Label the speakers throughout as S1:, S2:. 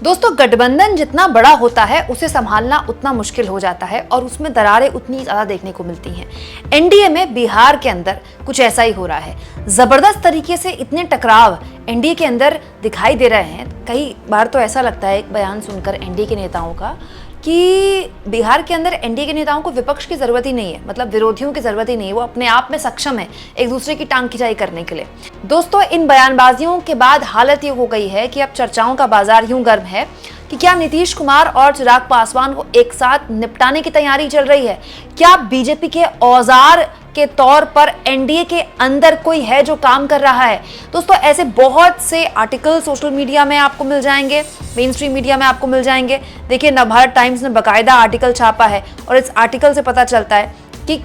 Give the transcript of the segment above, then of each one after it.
S1: दोस्तों, गठबंधन जितना बड़ा होता है उसे संभालना उतना मुश्किल हो जाता है और उसमें दरारें उतनी ज्यादा देखने को मिलती हैं। एनडीए में बिहार के अंदर कुछ ऐसा ही हो रहा है। जबरदस्त तरीके से इतने टकराव एनडीए के अंदर दिखाई दे रहे हैं। कई बार तो ऐसा लगता है एक बयान सुनकर एनडीए के नेताओं का कि बिहार के अंदर एनडीए के नेताओं को विपक्ष की जरूरत ही नहीं है, मतलब विरोधियों की जरूरत ही नहीं है। वो अपने आप में सक्षम है एक दूसरे की टांग खिंचाई करने के लिए। दोस्तों, इन बयानबाजियों के बाद हालत ये हो गई है कि अब चर्चाओं का बाजार यूं गर्म है कि क्या नीतीश कुमार और चिराग पासवान को एक साथ निपटाने की तैयारी चल रही है। क्या बीजेपी के औजार के तौर पर एनडीए के अंदर कोई है जो काम कर रहा है। दोस्तों, ऐसे बहुत से आर्टिकल सोशल मीडिया में आपको मिल जाएंगे, मेन स्ट्रीम मीडिया में आपको मिल जाएंगे। देखिए, नवभारत टाइम्स ने बाकायदा आर्टिकल छापा है और इस आर्टिकल से पता चलता है कि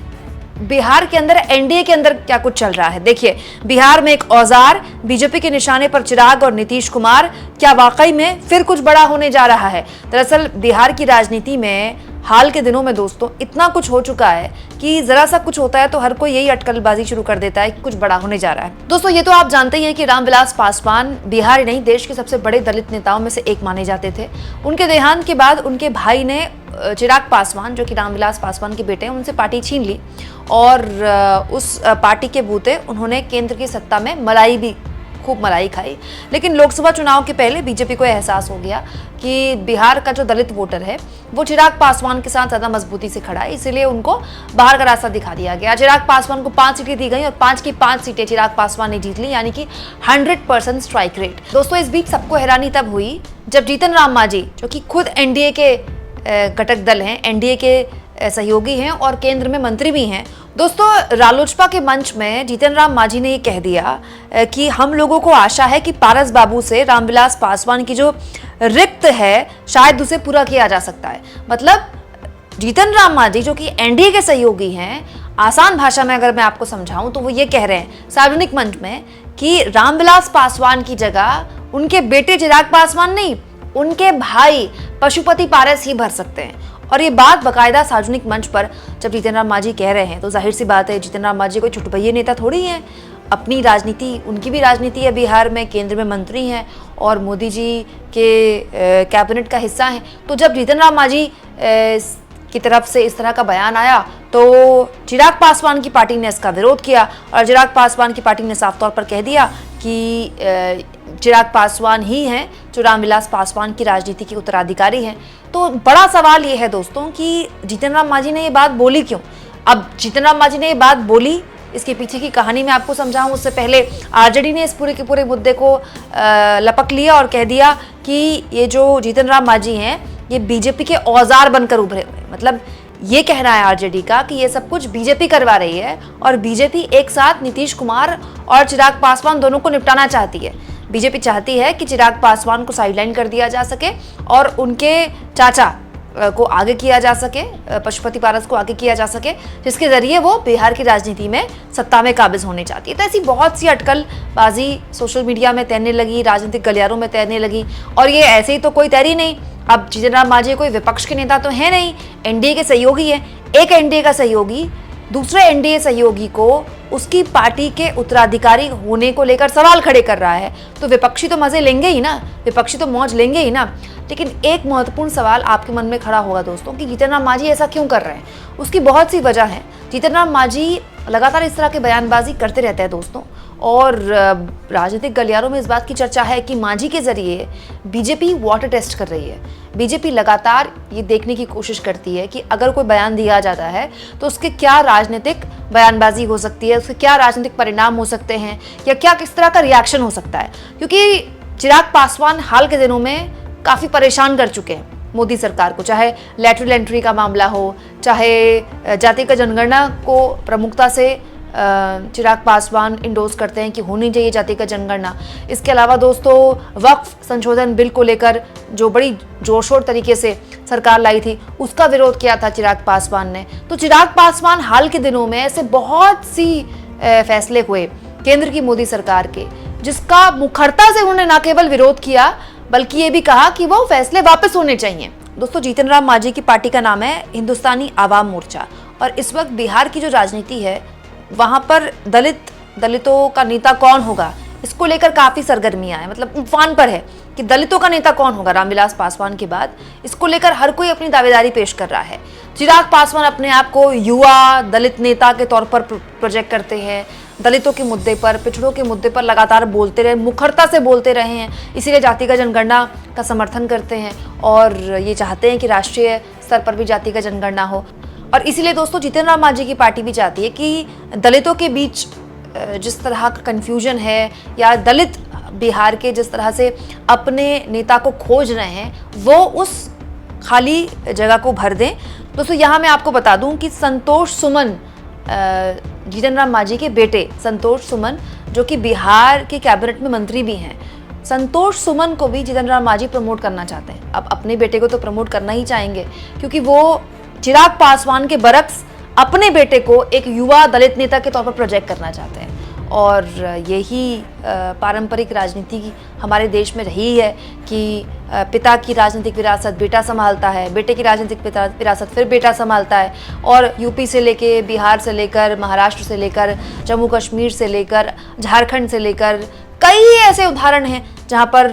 S1: बिहार के अंदर एनडीए के अंदर क्या कुछ चल रहा है। देखिए, बिहार में एक औजार, बीजेपी के निशाने पर चिराग और नीतीश कुमार, क्या वाकई में फिर कुछ बड़ा होने जा रहा है। दरअसल बिहार की राजनीति में हाल के दिनों में दोस्तों इतना कुछ हो चुका है कि जरा सा कुछ होता है तो हर कोई यही अटकलबाजी शुरू कर देता है कि कुछ बड़ा होने जा रहा है। दोस्तों, ये तो आप जानते ही हैं कि रामविलास पासवान बिहार ही नहीं देश के सबसे बड़े दलित नेताओं में से एक माने जाते थे। उनके देहांत के बाद उनके भाई ने चिराग पासवान, जो कि रामविलास पासवान के बेटे हैं, उनसे पार्टी छीन ली और उस पार्टी के बूते उन्होंने केंद्र की सत्ता में खूब मलाई खाई। लेकिन लोकसभा चुनाव के पहले बीजेपी को एहसास हो गया कि बिहार का जो दलित वोटर है वो चिराग पासवान के साथ ज्यादा मजबूती से खड़ा है, इसलिए उनको बाहर का रास्ता दिखा दिया गया। चिराग पासवान को 5 सीटें दी गई और 5 की 5 सीटें चिराग पासवान ने जीत ली, यानी कि 100% स्ट्राइक रेट। दोस्तों, इस बीच सबको हैरानी तब हुई जब जीतन राम मांझी, जो कि खुद एनडीए के घटक दल हैं, एनडीए के सहयोगी हैं और केंद्र में मंत्री भी हैं। दोस्तों, रालोसपा के मंच में जीतन राम मांझी ने ये कह दिया कि हम लोगों को आशा है कि पारस बाबू से रामविलास पासवान की जो रिक्त है शायद उसे पूरा किया जा सकता है। मतलब जीतन राम मांझी, जो कि एनडीए के सहयोगी हैं, आसान भाषा में अगर मैं आपको समझाऊं तो वो ये कह रहे हैं सार्वजनिक मंच में कि रामविलास पासवान की जगह उनके बेटे चिराग पासवान नहीं, उनके भाई पशुपति पारस ही भर सकते हैं। और ये बात बाकायदा सार्वजनिक मंच पर जब जीतन राम मांझी कह रहे हैं तो जाहिर सी बात है जीतन राम मांझी कोई चुटभैये नेता थोड़ी हैं। अपनी राजनीति, उनकी भी राजनीति है बिहार में, केंद्र में मंत्री हैं और मोदी जी के कैबिनेट का हिस्सा हैं। तो जब जीतन राम मांझी की तरफ से इस तरह का बयान आया तो चिराग पासवान की पार्टी ने इसका विरोध किया और चिराग पासवान की पार्टी ने साफ तौर पर कह दिया कि चिराग पासवान ही हैं जो रामविलास पासवान की राजनीति के उत्तराधिकारी हैं। तो बड़ा सवाल ये है दोस्तों कि जीतन राम मांझी ने ये बात बोली क्यों। अब जीतन राम मांझी ने ये बात बोली, इसके पीछे की कहानी मैं आपको समझाऊं उससे पहले आरजेडी ने इस पूरे के पूरे मुद्दे को लपक लिया और कह दिया कि ये जो जीतन राम मांझी हैं ये बीजेपी के औजार बनकर उभरे हुए हैं। मतलब ये कहना है आरजेडी का कि ये सब कुछ बीजेपी करवा रही है और बीजेपी एक साथ नीतीश कुमार और चिराग पासवान दोनों को निपटाना चाहती है। बीजेपी चाहती है कि चिराग पासवान को साइडलाइन कर दिया जा सके और उनके चाचा को आगे किया जा सके, पशुपति पारस को आगे किया जा सके, जिसके जरिए वो बिहार की राजनीति में सत्ता में काबिज होने चाहती है। तो ऐसी बहुत सी अटकलबाजी सोशल मीडिया में तैरने लगी, राजनीतिक गलियारों में तैरने लगी और ये ऐसे ही तो कोई तैरी नहीं। अब जीतन राम मांझी कोई विपक्ष के नेता तो है नहीं, एनडीए के सहयोगी है। एक एनडीए का सहयोगी दूसरे एनडीए सहयोगी को उसकी पार्टी के उत्तराधिकारी होने को लेकर सवाल खड़े कर रहा है, तो विपक्षी तो मजे लेंगे ही ना, विपक्षी तो मौज लेंगे ही ना। लेकिन एक महत्वपूर्ण सवाल आपके मन में खड़ा होगा दोस्तों कि जीतन राम मांझी ऐसा क्यों कर रहे हैं। उसकी बहुत सी वजह है। जीतन राम मांझी लगातार इस तरह के बयानबाजी करते रहते हैं दोस्तों और राजनीतिक गलियारों में इस बात की चर्चा है कि मांझी के जरिए बीजेपी वाटर टेस्ट कर रही है। बीजेपी लगातार ये देखने की कोशिश करती है कि अगर कोई बयान दिया जाता है तो उसके क्या राजनीतिक बयानबाजी हो सकती है, उसके क्या राजनीतिक परिणाम हो सकते हैं या क्या किस तरह का रिएक्शन हो सकता है। क्योंकि चिराग पासवान हाल के दिनों में काफ़ी परेशान कर चुके हैं मोदी सरकार को, चाहे लैटरल एंट्री का मामला हो, चाहे जातिगत जनगणना को प्रमुखता से चिराग पासवान इंडोर्स करते हैं कि होनी चाहिए जातिगत जनगणना। इसके अलावा दोस्तों वक्फ संशोधन बिल को लेकर जो बड़ी जोरशोर तरीके से सरकार लाई थी उसका विरोध किया था चिराग पासवान ने। तो चिराग पासवान हाल के दिनों में ऐसे बहुत सी फैसले हुए केंद्र की मोदी सरकार के जिसका मुखरता से उन्होंने न केवल विरोध किया बल्कि ये भी कहा कि वो फैसले वापस होने चाहिए। दोस्तों, जीतन राम मांझी की पार्टी का नाम है हिंदुस्तानी आवाम मोर्चा और इस वक्त बिहार की जो राजनीति है वहां पर दलितों का नेता कौन होगा इसको लेकर काफी सरगर्मियां हैं, मतलब उफान पर है। कि दलितों का नेता कौन होगा रामविलास पासवान के बाद, इसको लेकर हर कोई अपनी दावेदारी पेश कर रहा है। चिराग पासवान अपने आप को युवा दलित नेता के तौर पर प्रोजेक्ट करते हैं। दलितों के मुद्दे पर, पिछड़ों के मुद्दे पर लगातार बोलते रहे, मुखरता से बोलते रहे हैं, इसीलिए जातिगत जनगणना का समर्थन करते हैं और ये चाहते हैं कि राष्ट्रीय स्तर पर भी जातिगत जनगणना हो। और इसीलिए दोस्तों जितन राम मांझी की पार्टी भी चाहती है कि दलितों के बीच जिस तरह का कन्फ्यूजन है या दलित बिहार के जिस तरह से अपने नेता को खोज रहे हैं वो उस खाली जगह को भर दें। दोस्तों यहाँ मैं आपको बता दूं कि संतोष सुमन, जीतन राम मांझी के बेटे संतोष सुमन, जो कि बिहार के कैबिनेट में मंत्री भी हैं, संतोष सुमन को भी जीतन राम मांझी प्रमोट करना चाहते हैं। अब अपने बेटे को तो प्रमोट करना ही चाहेंगे क्योंकि वो चिराग पासवान के बरक्स अपने बेटे को एक युवा दलित नेता के तौर पर प्रोजेक्ट करना चाहते हैं। और यही पारंपरिक राजनीति हमारे देश में रही है कि पिता की राजनीतिक विरासत बेटा संभालता है, बेटे की राजनीतिक विरासत फिर बेटा संभालता है। और यूपी से लेके, बिहार से लेकर, महाराष्ट्र से लेकर, जम्मू कश्मीर से लेकर, झारखंड से लेकर कई ऐसे उदाहरण हैं जहां पर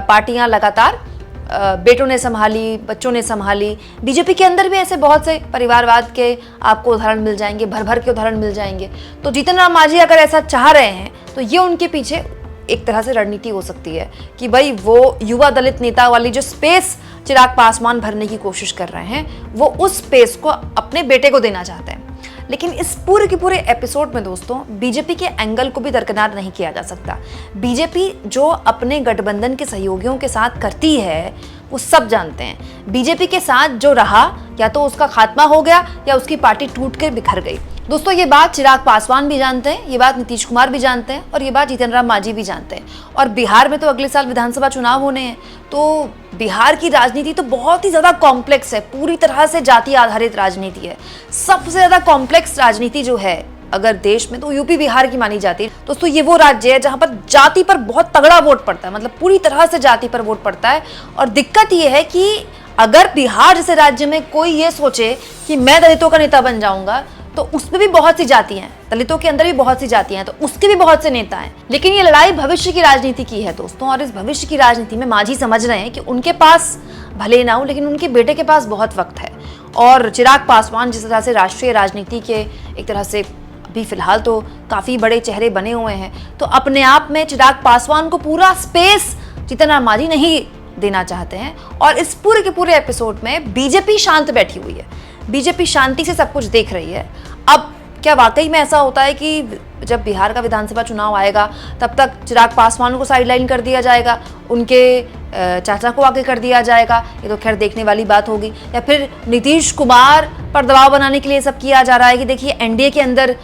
S1: पार्टियां लगातार बेटों ने संभाली, बच्चों ने संभाली। बीजेपी के अंदर भी ऐसे बहुत से परिवारवाद के आपको उदाहरण मिल जाएंगे, भर भर के उदाहरण मिल जाएंगे। तो जीतन राम मांझी अगर ऐसा चाह रहे हैं तो ये उनके पीछे एक तरह से रणनीति हो सकती है कि भाई वो युवा दलित नेता वाली जो स्पेस चिराग पासवान भरने की कोशिश कर रहे हैं वो उस स्पेस को अपने बेटे को देना चाहते हैं। लेकिन इस पूरे के पूरे एपिसोड में दोस्तों बीजेपी के एंगल को भी दरकिनार नहीं किया जा सकता। बीजेपी जो अपने गठबंधन के सहयोगियों के साथ करती है वो सब जानते हैं। बीजेपी के साथ जो रहा या तो उसका खात्मा हो गया या उसकी पार्टी टूट कर बिखर गई। दोस्तों ये बात चिराग पासवान भी जानते हैं, ये बात नीतीश कुमार भी जानते हैं और ये बात जीतन राम मांझी भी जानते हैं। और बिहार में तो अगले साल विधानसभा चुनाव होने हैं, तो बिहार की राजनीति तो बहुत ही ज़्यादा कॉम्प्लेक्स है, पूरी तरह से जाति आधारित राजनीति है। सबसे ज़्यादा कॉम्प्लेक्स राजनीति जो है अगर देश में तो यूपी बिहार की मानी जाती है। दोस्तों ये वो राज्य है जहां पर जाति पर बहुत तगड़ा वोट पड़ता है, मतलब पूरी तरह से जाति पर वोट पड़ता है। और दिक्कत ये है कि अगर बिहार जैसे राज्य में कोई ये सोचे कि मैं दलितों का नेता बन जाऊंगा तो उसमें भी बहुत सी जातियां हैं, दलितों के अंदर भी बहुत सी जातियां हैं, तो उसके भी बहुत से नेता हैं। लेकिन ये लड़ाई भविष्य की राजनीति की है दोस्तों, और इस भविष्य की राजनीति में मांझी समझ रहे हैं कि उनके पास भले ना हो लेकिन उनके बेटे के पास बहुत वक्त है। और चिराग पासवान जिस तरह से राष्ट्रीय राजनीति के एक तरह से अभी फिलहाल तो काफी बड़े चेहरे बने हुए हैं, तो अपने आप में चिराग पासवान को पूरा स्पेस जीतन राम मांझी नहीं देना चाहते हैं। और इस पूरे के पूरे एपिसोड में बीजेपी शांत बैठी हुई है, बीजेपी शांति से सब कुछ देख रही है। अब क्या वाकई में ऐसा होता है कि जब बिहार का विधानसभा चुनाव आएगा तब तक चिराग पासवान को साइडलाइन कर दिया जाएगा, उनके चाचा को आगे कर दिया जाएगा? ये तो खैर देखने वाली बात होगी। या फिर नीतीश कुमार पर दबाव बनाने के लिए सब किया जा रहा है कि देखिए एनडीए के अंदर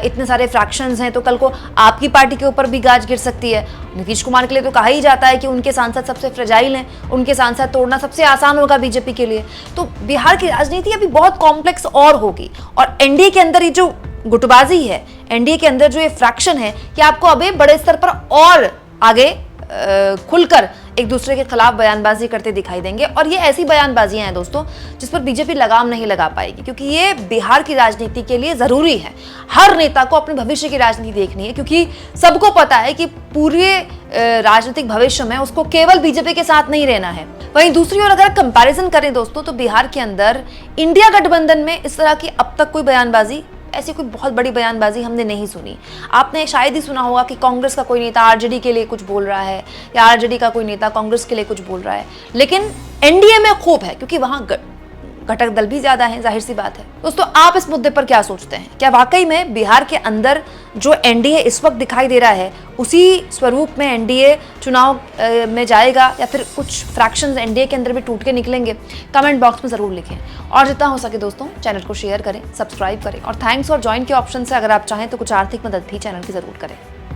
S1: इतने सारे फ्रैक्शंस हैं तो कल को आपकी पार्टी के ऊपर भी गाज गिर सकती है। नीतीश कुमार के लिए तो कहा ही जाता है कि उनके सांसद सबसे फ्रेजाइल हैं, उनके सांसद तोड़ना सबसे आसान होगा बीजेपी के लिए। तो बिहार की राजनीति अभी बहुत कॉम्प्लेक्स और होगी। और एनडीए के अंदर ये जो गुटबाजी है, एनडीए के अंदर जो ये फ्रैक्शन है, कि आपको अभी बड़े स्तर पर और आगे खुलकर एक दूसरे के खिलाफ बयानबाजी करते दिखाई देंगे। और ये ऐसी बयानबाजियां हैं दोस्तों जिस पर बीजेपी लगाम नहीं लगा पाएगी, क्योंकि ये बिहार की राजनीति के लिए जरूरी है। हर नेता को अपने भविष्य की राजनीति देखनी है, क्योंकि सबको पता है कि पूरे राजनीतिक भविष्य में उसको केवल बीजेपी के साथ नहीं रहना है। वहीं दूसरी ओर अगर कंपैरिजन करें दोस्तों, तो बिहार के अंदर इंडिया गठबंधन में इस तरह की अब तक कोई बयानबाजी, ऐसी कोई बहुत बड़ी बयानबाजी हमने नहीं सुनी। आपने शायद ही सुना होगा कि कांग्रेस का कोई नेता आरजेडी के लिए कुछ बोल रहा है या आरजेडी का कोई नेता कांग्रेस के लिए कुछ बोल रहा है। लेकिन एनडीए में खूब है, क्योंकि वहां घटक दल भी ज्यादा हैं, जाहिर सी बात है। दोस्तों आप इस मुद्दे पर क्या सोचते हैं? क्या वाकई में बिहार के अंदर जो एनडीए इस वक्त दिखाई दे रहा है उसी स्वरूप में एनडीए चुनाव में जाएगा, या फिर कुछ फ्रैक्शंस एनडीए के अंदर भी टूट के निकलेंगे? कमेंट बॉक्स में जरूर लिखें। और जितना हो सके दोस्तों चैनल को शेयर करें, सब्सक्राइब करें, और थैंक्स और ज्वाइन के ऑप्शन से अगर आप चाहें तो कुछ आर्थिक मदद भी चैनल की जरूर करें।